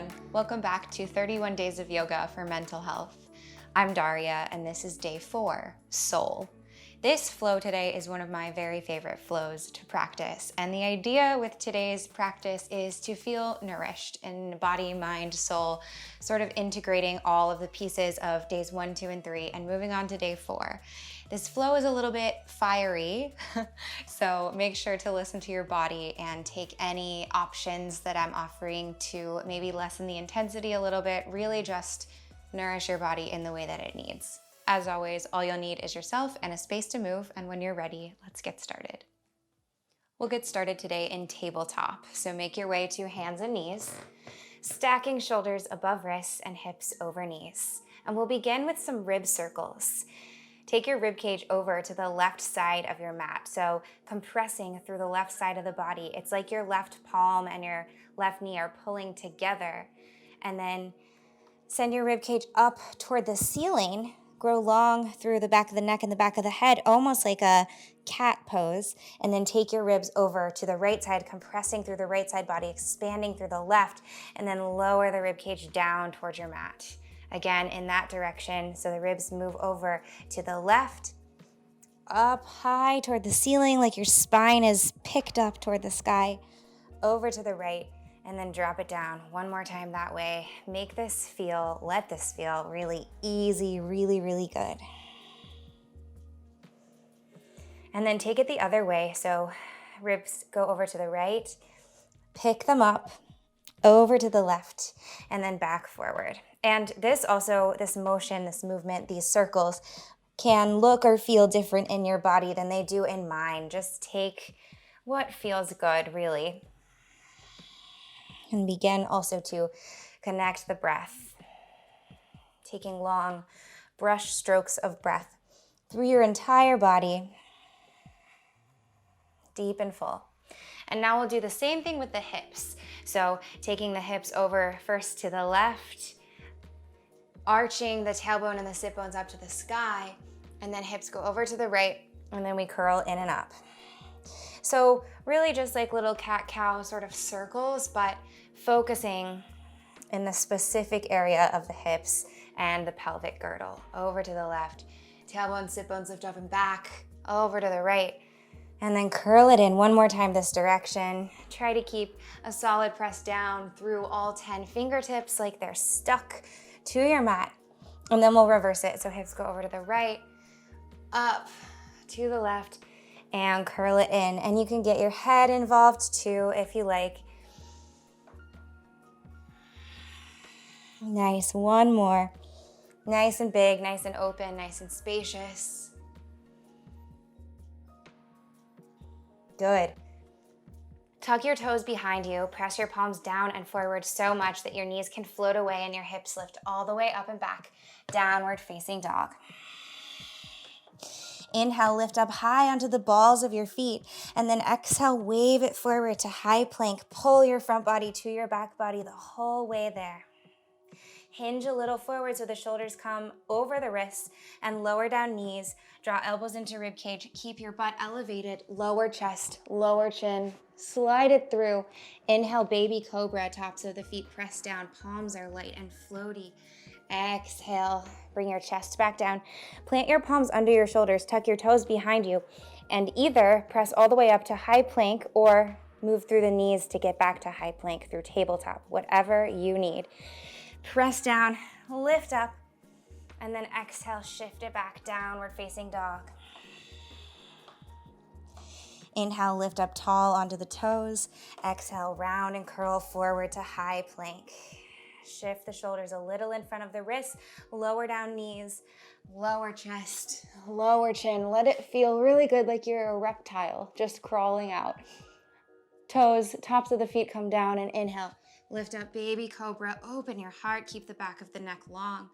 everyone. Welcome back to 31 Days of Yoga for Mental Health. I'm Daria, and this is day 4, Soul. This flow today is one of my very favorite flows to practice, and the idea with today's practice is to feel nourished in body, mind, soul, sort of integrating all of the pieces of days 1, 2, and 3, and moving on to day 4. This flow is a little bit fiery, so make sure to listen to your body and take any options that I'm offering to maybe lessen the intensity a little bit, really just nourish your body in the way that it needs. As always, all you'll need is yourself and a space to move, and when you're ready, let's get started. We'll get started today in tabletop, so make your way to hands and knees, stacking shoulders above wrists and hips over knees. And we'll begin with some rib circles. Take your rib cage over to the left side of your mat, so compressing through the left side of the body. It's like your left palm and your left knee are pulling together. And then send your rib cage up toward the ceiling. Grow long through the back of the neck and the back of the head, almost like a cat pose. And then take your ribs over to the right side, compressing through the right side body, expanding through the left, and then lower the rib cage down towards your mat. Again, in that direction, so the ribs move over to the left, up high toward the ceiling, like your spine is picked up toward the sky, over to the right, and then drop it down one more time that way. Let this feel really easy, really, really good. And then take it the other way. So ribs go over to the right, pick them up, over to the left, and then back forward. And this motion, this movement, these circles can look or feel different in your body than they do in mine. Just take what feels good, really. And begin also to connect the breath, taking long brush strokes of breath through your entire body, deep and full. And now we'll do the same thing with the hips. So taking the hips over first to the left, arching the tailbone and the sit bones up to the sky, and then hips go over to the right, and then we curl in and up. So really just like little cat-cow sort of circles, but focusing in the specific area of the hips and the pelvic girdle. Over to the left, tailbone, sit bones lift up and back, over to the right, and then curl it in one more time this direction. Try to keep a solid press down through all 10 fingertips like they're stuck to your mat. And then we'll reverse it. So hips go over to the right, up to the left, and curl it in. And you can get your head involved too if you like. Nice, one more. Nice and big, nice and open, nice and spacious. Good. Tuck your toes behind you, press your palms down and forward so much that your knees can float away and your hips lift all the way up and back. Downward facing dog. Inhale, lift up high onto the balls of your feet, and then exhale, wave it forward to high plank. Pull your front body to your back body the whole way there. Hinge a little forward so the shoulders come over the wrists and lower down knees. Draw elbows into rib cage. Keep your butt elevated. Lower chest, lower chin. Slide it through. Inhale, baby cobra. Tops of the feet press down. Palms are light and floaty. Exhale, bring your chest back down. Plant your palms under your shoulders. Tuck your toes behind you. And either press all the way up to high plank or move through the knees to get back to high plank through tabletop. Whatever you need. Press down, lift up, and then exhale, shift it back, downward facing dog. Inhale, lift up tall onto the toes. Exhale, round and curl forward to high plank. Shift the shoulders a little in front of the wrists, lower down knees, lower chest, lower chin. Let it feel really good like you're a reptile just crawling out. Toes, tops of the feet come down and inhale. Lift up, baby cobra, open your heart, keep the back of the neck long.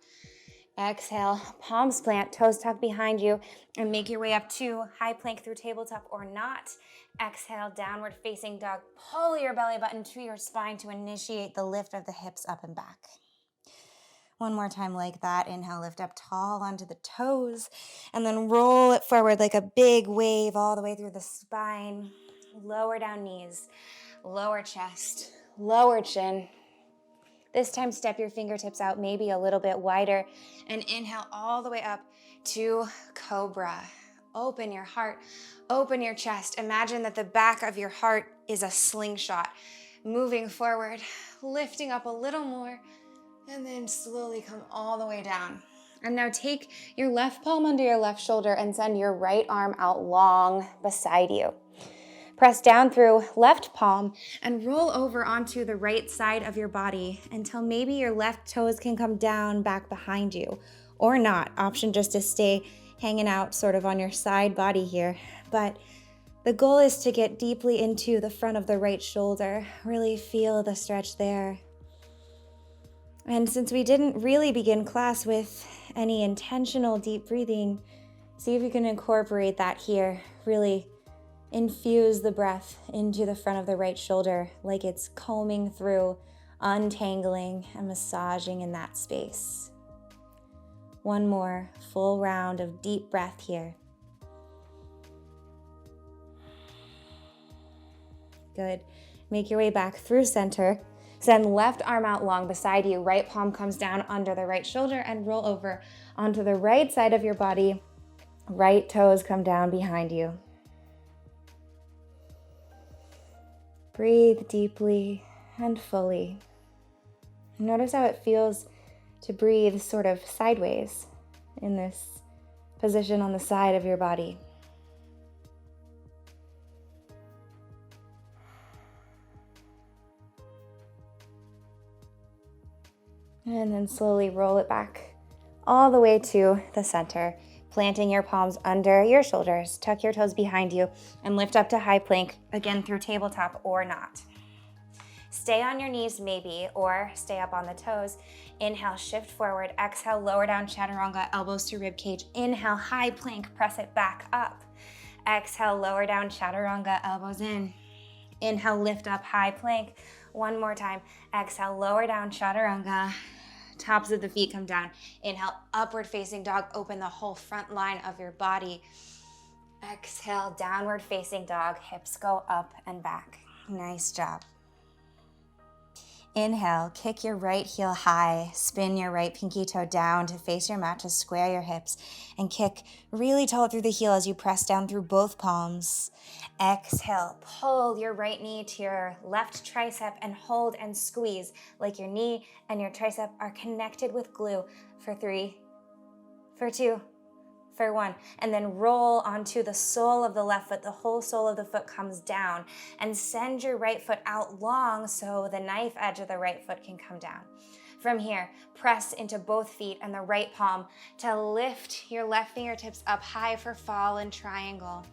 Exhale, palms plant, toes tuck behind you, and make your way up to high plank through tabletop or not. Exhale, downward facing dog. Pull your belly button to your spine to initiate the lift of the hips up and back. One more time like that. Inhale, lift up tall onto the toes, and then roll it forward like a big wave all the way through the spine. Lower down knees, lower chest, lower chin. This time, step your fingertips out maybe a little bit wider and inhale all the way up to Cobra. Open your heart, open your chest. Imagine that the back of your heart is a slingshot. Moving forward, lifting up a little more, and then slowly come all the way down. And now take your left palm under your left shoulder and send your right arm out long beside you. Press down through left palm and roll over onto the right side of your body until maybe your left toes can come down back behind you, or not. Option just to stay hanging out sort of on your side body here. But the goal is to get deeply into the front of the right shoulder. Really feel the stretch there. And since we didn't really begin class with any intentional deep breathing, see if you can incorporate that here. Really infuse the breath into the front of the right shoulder like it's combing through, untangling and massaging in that space. One more full round of deep breath here. Good. Make your way back through center. Send left arm out long beside you. Right palm comes down under the right shoulder and roll over onto the right side of your body. Right toes come down behind you. Breathe deeply and fully. Notice how it feels to breathe sort of sideways in this position on the side of your body. And then slowly roll it back all the way to the center, planting your palms under your shoulders. Tuck your toes behind you and lift up to high plank, again through tabletop or not. Stay on your knees maybe, or stay up on the toes. Inhale, shift forward. Exhale, lower down chaturanga, elbows to rib cage. Inhale, high plank, press it back up. Exhale, lower down chaturanga, elbows in. Inhale, lift up, high plank. One more time. Exhale, lower down chaturanga. Tops of the feet come down. Inhale, upward facing dog. Open the whole front line of your body. Exhale, downward facing dog. Hips go up and back. Nice job. Inhale, kick your right heel high, spin your right pinky toe down to face your mat to square your hips, and kick really tall through the heel as you press down through both palms. Exhale, pull your right knee to your left tricep and hold and squeeze like your knee and your tricep are connected with glue for 3, for 2, for 1, and then roll onto the sole of the left foot. The whole sole of the foot comes down, and send your right foot out long so the knife edge of the right foot can come down. From here, press into both feet and the right palm to lift your left fingertips up high for fallen triangle.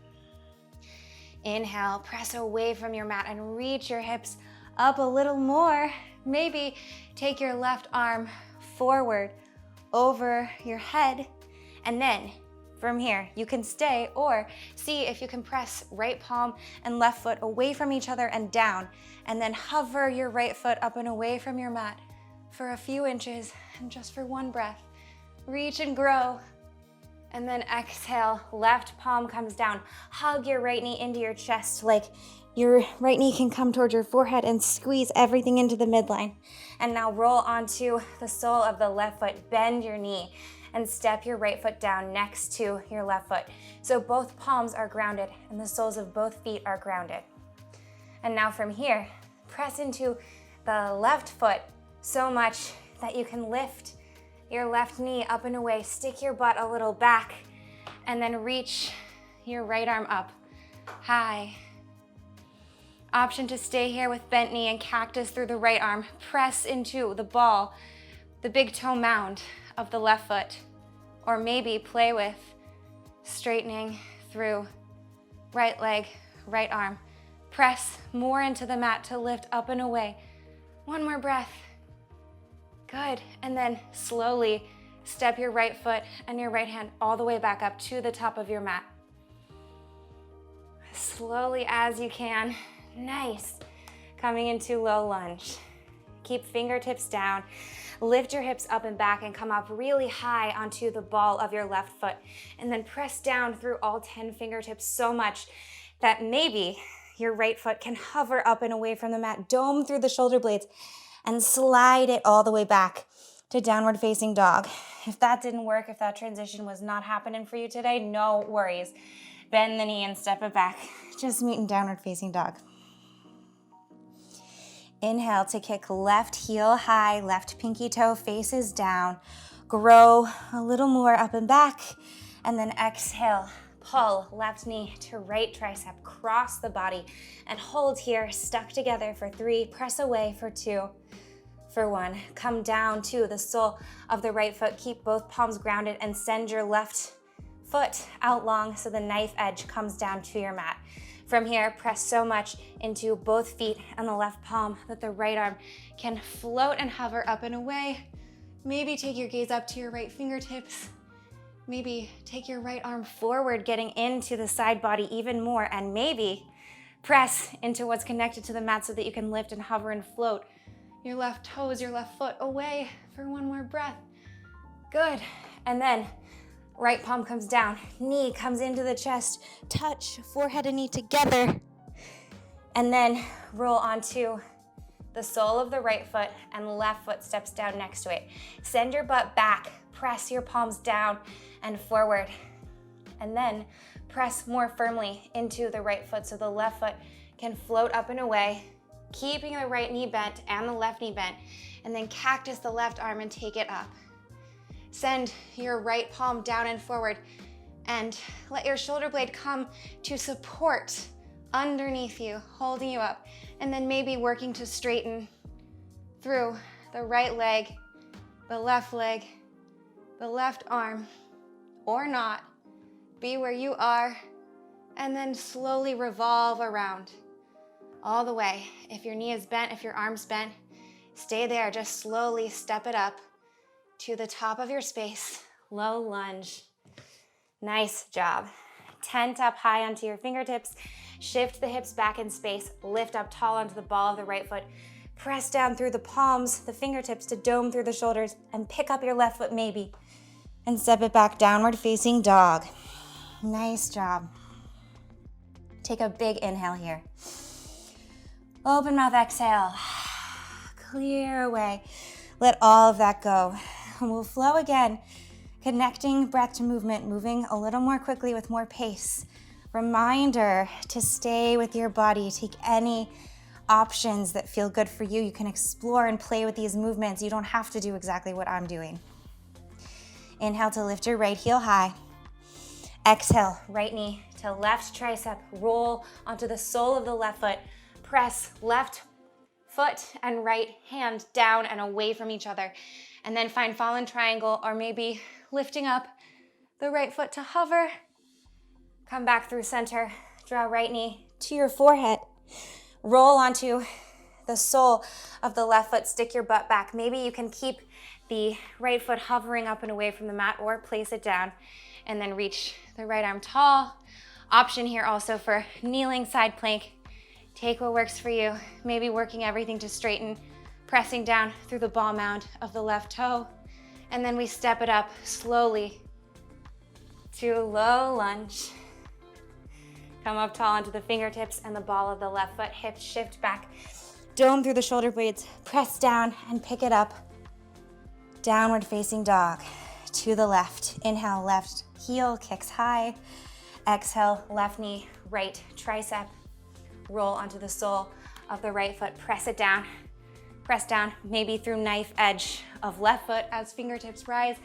Inhale, press away from your mat and reach your hips up a little more. Maybe take your left arm forward over your head, and then from here, you can stay or see if you can press right palm and left foot away from each other and down, and then hover your right foot up and away from your mat for a few inches, and just for one breath. Reach and grow. And then exhale, left palm comes down. Hug your right knee into your chest like your right knee can come towards your forehead, and squeeze everything into the midline. And now roll onto the sole of the left foot, bend your knee, and step your right foot down next to your left foot. So both palms are grounded and the soles of both feet are grounded. And now from here, press into the left foot so much that you can lift your left knee up and away, stick your butt a little back, and then reach your right arm up high. Option to stay here with bent knee and cactus through the right arm. Press into the ball, the big toe mound of the left foot, or maybe play with straightening through right leg, right arm. Press more into the mat to lift up and away. One more breath. Good. And then slowly step your right foot and your right hand all the way back up to the top of your mat. Slowly as you can. Nice. Coming into low lunge. Keep fingertips down. Lift your hips up and back and come up really high onto the ball of your left foot. And then press down through all 10 fingertips so much that maybe your right foot can hover up and away from the mat. Dome through the shoulder blades. and slide it all the way back to downward facing dog. If that didn't work, if that transition was not happening for you today, no worries. Bend the knee and step it back. Just meet in downward facing dog. Inhale to kick left heel high, left pinky toe faces down. Grow a little more up and back. And then exhale, pull left knee to right tricep, cross the body, and hold here, stuck together for 3, press away for 2, for 1. Come down to the sole of the right foot, keep both palms grounded, and send your left foot out long so the knife edge comes down to your mat. From here, press so much into both feet and the left palm that the right arm can float and hover up and away. Maybe take your gaze up to your right fingertips. Maybe take your right arm forward, getting into the side body even more, and maybe press into what's connected to the mat so that you can lift and hover and float your left toes, your left foot away for 1 more breath. Good. And then right palm comes down, knee comes into the chest, touch forehead and knee together, and then roll onto the sole of the right foot and left foot steps down next to it. Send your butt back, press your palms down and forward, and then press more firmly into the right foot so the left foot can float up and away, keeping the right knee bent and the left knee bent, and then cactus the left arm and take it up. Send your right palm down and forward and let your shoulder blade come to support underneath you, holding you up, and then maybe working to straighten through the right leg, the left arm, or not. Be where you are, and then slowly revolve around all the way. If your knee is bent, if your arm's bent, stay there. Just slowly step it up to the top of your space. Low lunge. Nice job. Tent up high onto your fingertips. Shift the hips back in space. Lift up tall onto the ball of the right foot. Press down through the palms, the fingertips to dome through the shoulders, and pick up your left foot maybe. And step it back, downward facing dog. Nice job. Take a big inhale here. Open mouth, exhale. Clear away. Let all of that go. And we'll flow again, connecting breath to movement, moving a little more quickly with more pace. Reminder to stay with your body. Take any options that feel good for you. You can explore and play with these movements. You don't have to do exactly what I'm doing. Inhale to lift your right heel high. Exhale, right knee to left tricep. Roll onto the sole of the left foot. Press left foot and right hand down and away from each other. And then find fallen triangle, or maybe lifting up the right foot to hover. Come back through center. Draw right knee to your forehead. Roll onto the sole of the left foot. Stick your butt back. Maybe you can keep the right foot hovering up and away from the mat, or place it down and then reach the right arm tall. Option here also for kneeling side plank. Take what works for you. Maybe working everything to straighten, pressing down through the ball mound of the left toe. And then we step it up slowly to low lunge. Come up tall onto the fingertips and the ball of the left foot. Hips shift back. Dome through the shoulder blades. Press down and pick it up. Downward facing dog to the left. Inhale, left heel kicks high. Exhale, left knee, right tricep. Roll onto the sole of the right foot. Press it down. Press down, maybe through knife edge of left foot as fingertips rise.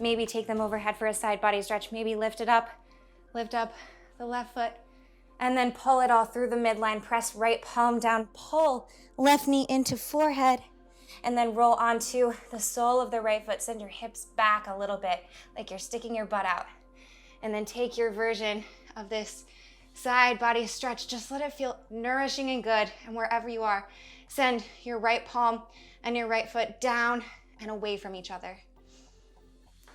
Maybe take them overhead for a side body stretch. Maybe lift it up. Lift up the left foot. And then pull it all through the midline. Press right palm down. Pull left knee into forehead. And then roll onto the sole of the right foot. Send your hips back a little bit, like you're sticking your butt out. And then take your version of this side body stretch. Just let it feel nourishing and good. And wherever you are, send your right palm and your right foot down and away from each other.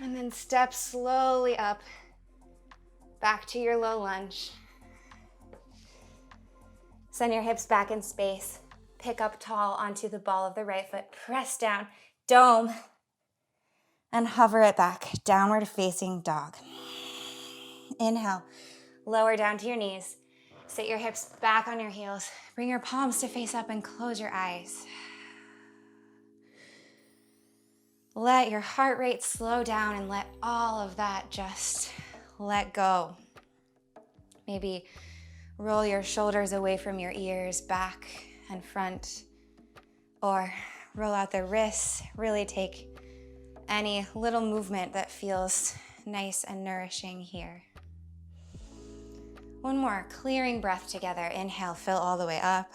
And then step slowly up, back to your low lunge. Send your hips back in space. Pick up tall onto the ball of the right foot. Press down, dome, and hover it back. Downward facing dog. Inhale, lower down to your knees. Sit your hips back on your heels. Bring your palms to face up and close your eyes. Let your heart rate slow down and let all of that just let go. Maybe roll your shoulders away from your ears, back and front, or roll out the wrists. Really take any little movement that feels nice and nourishing here. One more clearing breath together. Inhale, fill all the way up.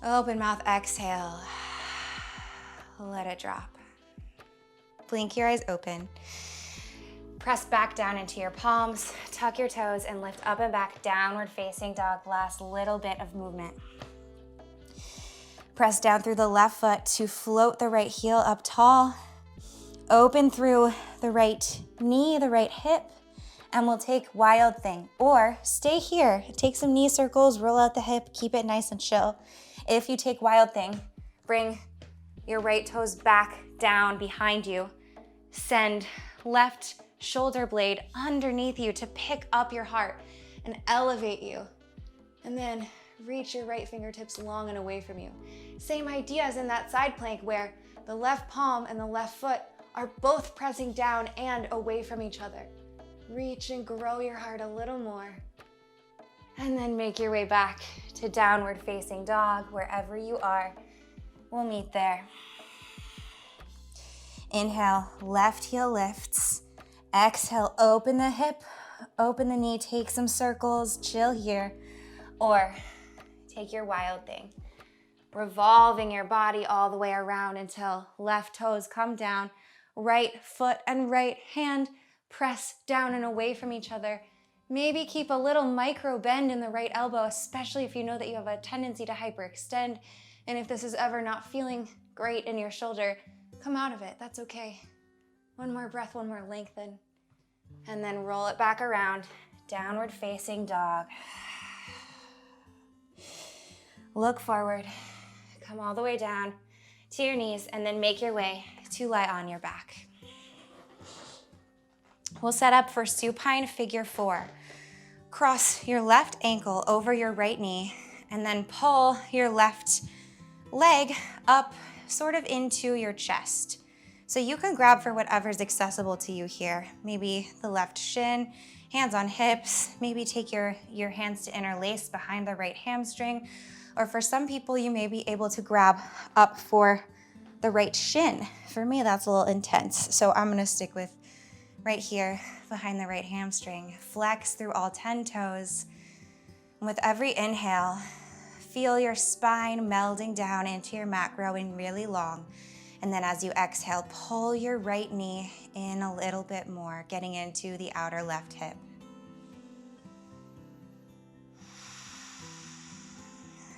Open mouth, exhale. Let it drop. Blink your eyes open. Press back down into your palms, tuck your toes, and lift up and back, downward facing dog. Last little bit of movement. Press down through the left foot to float the right heel up tall. Open through the right knee, the right hip, and we'll take wild thing. Or stay here, take some knee circles, roll out the hip, keep it nice and chill. If you take wild thing, bring your right toes back down behind you. Send left shoulder blade underneath you to pick up your heart and elevate you. And then reach your right fingertips long and away from you. Same idea as in that side plank where the left palm and the left foot are both pressing down and away from each other. Reach and grow your heart a little more. And then make your way back to downward facing dog. Wherever you are, we'll meet there. Inhale, left heel lifts. Exhale, open the hip, open the knee, take some circles, chill here. Or take your wild thing, revolving your body all the way around until left toes come down, right foot and right hand press down and away from each other. Maybe keep a little micro bend in the right elbow, especially if you know that you have a tendency to hyperextend. And if this is ever not feeling great in your shoulder, come out of it, that's okay. One more breath, one more lengthen. And then roll it back around, downward facing dog. Look forward, come all the way down to your knees, and then make your way to lie on your back. We'll set up for supine figure 4. Cross your left ankle over your right knee, and then pull your left leg up sort of into your chest. So you can grab for whatever's accessible to you here. Maybe the left shin, hands on hips, maybe take your hands to interlace behind the right hamstring. Or for some people, you may be able to grab up for the right shin. For me, that's a little intense. So I'm gonna stick with right here behind the right hamstring. Flex through all 10 toes. And with every inhale, feel your spine melding down into your mat, growing really long. And then as you exhale, pull your right knee in a little bit more, getting into the outer left hip.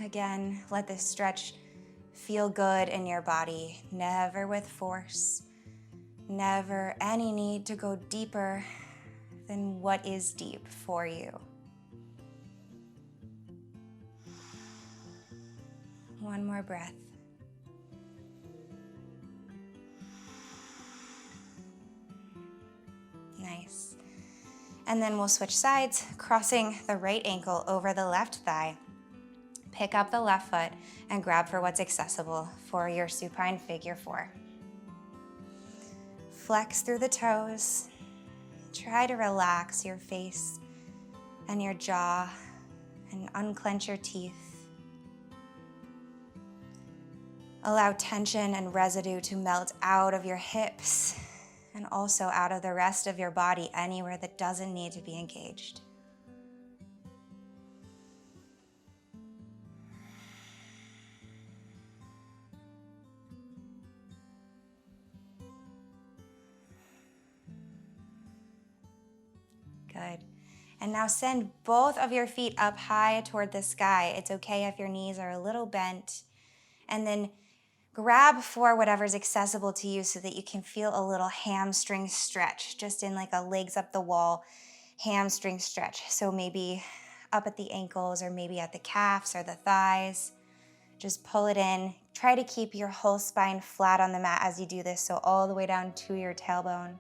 Again, let this stretch feel good in your body, never with force, never any need to go deeper than what is deep for you. One more breath. Nice. And then we'll switch sides, crossing the right ankle over the left thigh. Pick up the left foot and grab for what's accessible for your supine figure 4. Flex through the toes. Try to relax your face and your jaw and unclench your teeth. Allow tension and residue to melt out of your hips and also out of the rest of your body, anywhere that doesn't need to be engaged. Good. And now send both of your feet up high toward the sky. It's okay if your knees are a little bent. And then grab for whatever's accessible to you so that you can feel a little hamstring stretch, just in like a legs up the wall hamstring stretch. So maybe up at the ankles or maybe at the calves or the thighs. Just pull it in. Try to keep your whole spine flat on the mat as you do this, so all the way down to your tailbone.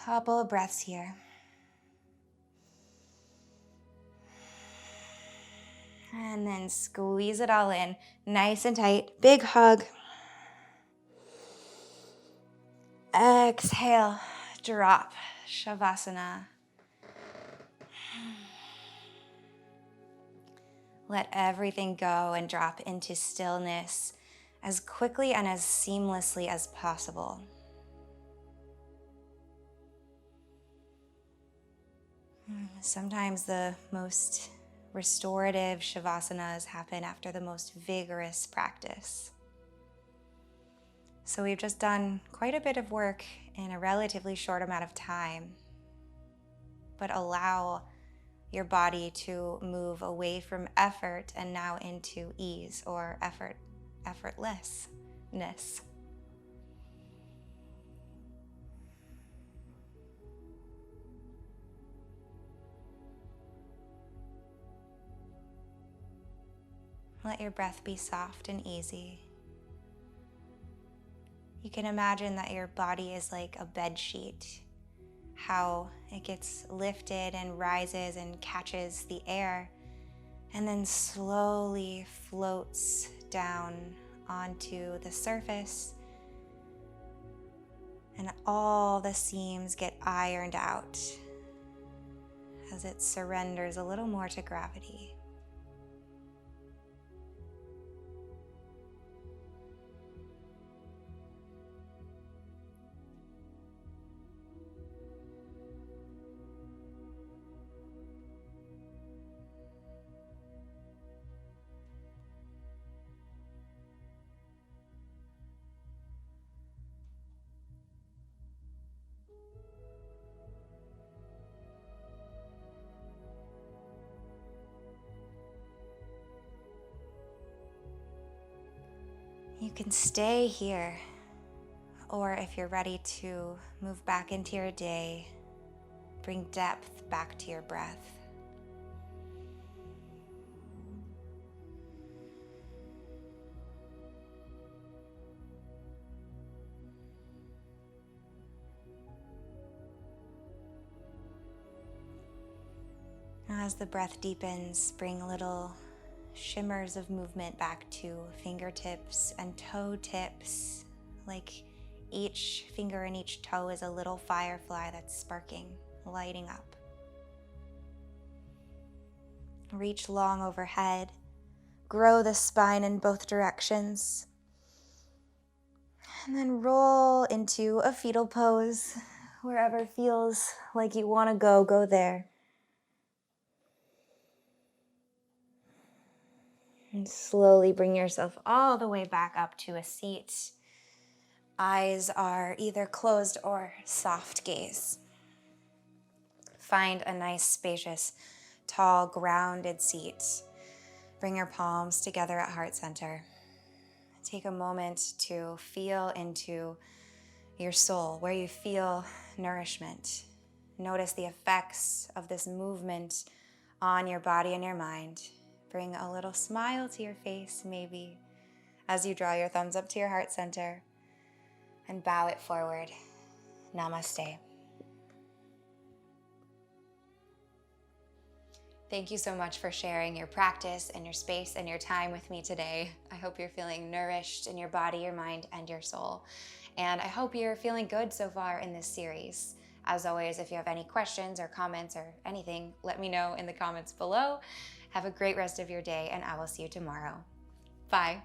Couple of breaths here. And then squeeze it all in, nice and tight. Big hug. Exhale, drop, Shavasana. Let everything go and drop into stillness as quickly and as seamlessly as possible. Sometimes the most restorative Shavasanas happen after the most vigorous practice. So we've just done quite a bit of work in a relatively short amount of time, but allow your body to move away from effort and now into ease or effortlessness. Let your breath be soft and easy. You can imagine that your body is like a bed sheet, how it gets lifted and rises and catches the air and then slowly floats down onto the surface, and all the seams get ironed out as it surrenders a little more to gravity. You can stay here, or if you're ready to move back into your day, bring depth back to your breath. As the breath deepens, bring little shimmers of movement back to fingertips and toe tips, like each finger and each toe is a little firefly that's sparking, lighting up. Reach long overhead, grow the spine in both directions, and then roll into a fetal pose. Wherever feels like you want to go there. And slowly bring yourself all the way back up to a seat. Eyes are either closed or soft gaze. Find a nice, spacious, tall, grounded seat. Bring your palms together at heart center. Take a moment to feel into your soul, where you feel nourishment. Notice the effects of this movement on your body and your mind. Bring a little smile to your face, maybe, as you draw your thumbs up to your heart center and bow it forward. Namaste. Thank you so much for sharing your practice and your space and your time with me today. I hope you're feeling nourished in your body, your mind, and your soul. And I hope you're feeling good so far in this series. As always, if you have any questions or comments or anything, let me know in the comments below. Have a great rest of your day, and I will see you tomorrow. Bye.